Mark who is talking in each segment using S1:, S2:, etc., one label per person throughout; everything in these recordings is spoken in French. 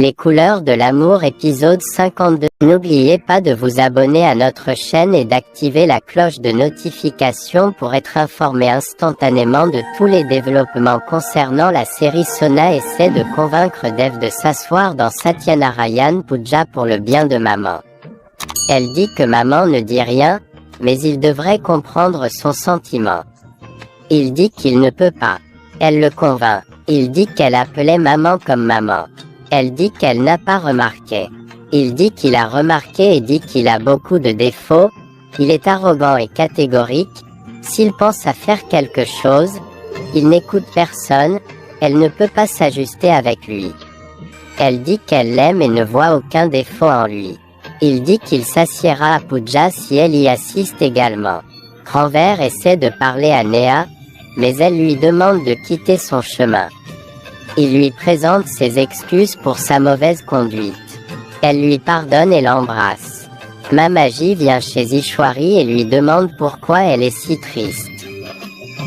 S1: Les couleurs de l'amour épisode 52. N'oubliez pas de vous abonner à notre chaîne et d'activer la cloche de notification pour être informé instantanément de tous les développements concernant la série. Sona essaie de convaincre Dev de s'asseoir dans Satyanarayan Puja pour le bien de maman. Elle dit que maman ne dit rien, mais il devrait comprendre son sentiment. Il dit qu'il ne peut pas. Elle le convainc. Il dit qu'elle appelait maman comme maman. Elle dit qu'elle n'a pas remarqué. Il dit qu'il a remarqué et dit qu'il a beaucoup de défauts. Il est arrogant et catégorique. S'il pense à faire quelque chose, il n'écoute personne. Elle ne peut pas s'ajuster avec lui. Elle dit qu'elle l'aime et ne voit aucun défaut en lui. Il dit qu'il s'assiera à Puja si elle y assiste également. Cranver essaie de parler à Neha, mais elle lui demande de quitter son chemin. Il lui présente ses excuses pour sa mauvaise conduite. Elle lui pardonne et l'embrasse. Mamaji vient chez Ishwari et lui demande pourquoi elle est si triste.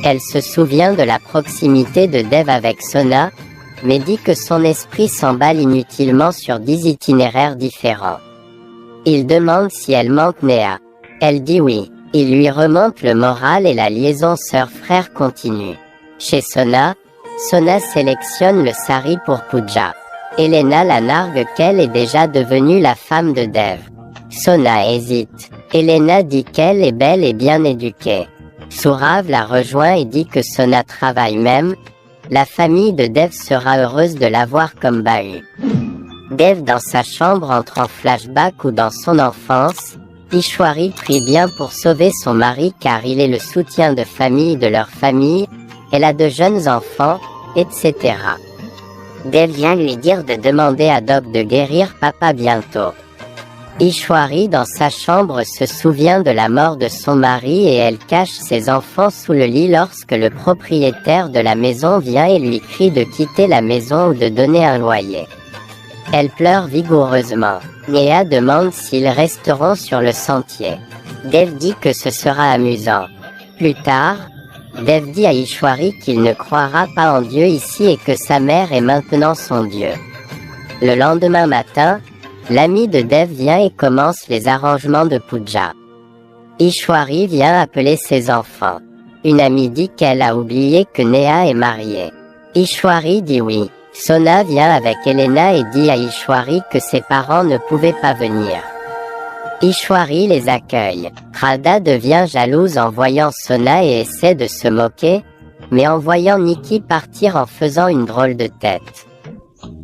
S1: Elle se souvient de la proximité de Dev avec Sona, mais dit que son esprit s'emballe inutilement sur 10 itinéraires différents. Il demande si elle manque Neha. Elle dit oui. Il lui remonte le moral et la liaison sœur-frère continue. Chez Sona sélectionne le sari pour Puja. Elena la nargue qu'elle est déjà devenue la femme de Dev. Sona hésite. Elena dit qu'elle est belle et bien éduquée. Sourav la rejoint et dit que Sona travaille même. La famille de Dev sera heureuse de l'avoir comme bahut. Dev dans sa chambre entre en flashback ou dans son enfance. Ishwari prie bien pour sauver son mari car il est le soutien de famille de leur famille. Elle a de jeunes enfants, etc. Dev vient lui dire de demander à Doc de guérir papa bientôt. Ishwari dans sa chambre se souvient de la mort de son mari et elle cache ses enfants sous le lit lorsque le propriétaire de la maison vient et lui crie de quitter la maison ou de donner un loyer. Elle pleure vigoureusement. Neha demande s'ils resteront sur le sentier. Dev dit que ce sera amusant. Plus tard, Dev dit à Ishwari qu'il ne croira pas en Dieu ici et que sa mère est maintenant son Dieu. Le lendemain matin, l'ami de Dev vient et commence les arrangements de Puja. Ishwari vient appeler ses enfants. Une amie dit qu'elle a oublié que Neha est mariée. Ishwari dit oui. Sona vient avec Elena et dit à Ishwari que ses parents ne pouvaient pas venir. Ishwari les accueille. Radha devient jalouse en voyant Sona et essaie de se moquer, mais en voyant Nikki partir en faisant une drôle de tête.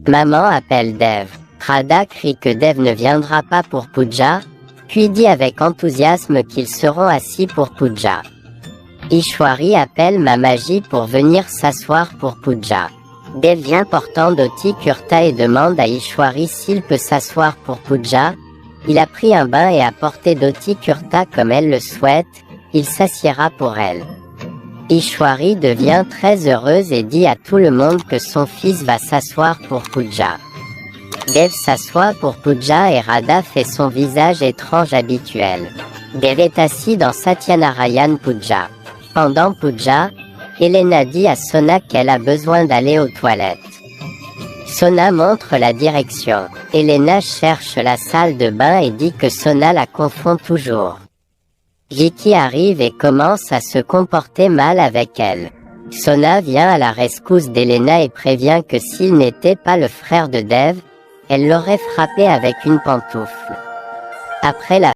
S1: Maman appelle Dev. Radha crie que Dev ne viendra pas pour Puja, puis dit avec enthousiasme qu'ils seront assis pour Puja. Ishwari appelle Mamaji pour venir s'asseoir pour Puja. Dev vient portant Dhoti Kurta et demande à Ishwari s'il peut s'asseoir pour Puja. Il a pris un bain et a porté Dhoti Kurta comme elle le souhaite, il s'assiera pour elle. Ishwari devient très heureuse et dit à tout le monde que son fils va s'asseoir pour Puja. Dev s'assoit pour Puja et Radha fait son visage étrange habituel. Dev est assis dans Satyanarayan Puja. Pendant Puja, Elena dit à Sona qu'elle a besoin d'aller aux toilettes. Sona montre la direction. Elena cherche la salle de bain et dit que Sona la confond toujours. Vicky arrive et commence à se comporter mal avec elle. Sona vient à la rescousse d'Elena et prévient que s'il n'était pas le frère de Dev, elle l'aurait frappé avec une pantoufle. Après la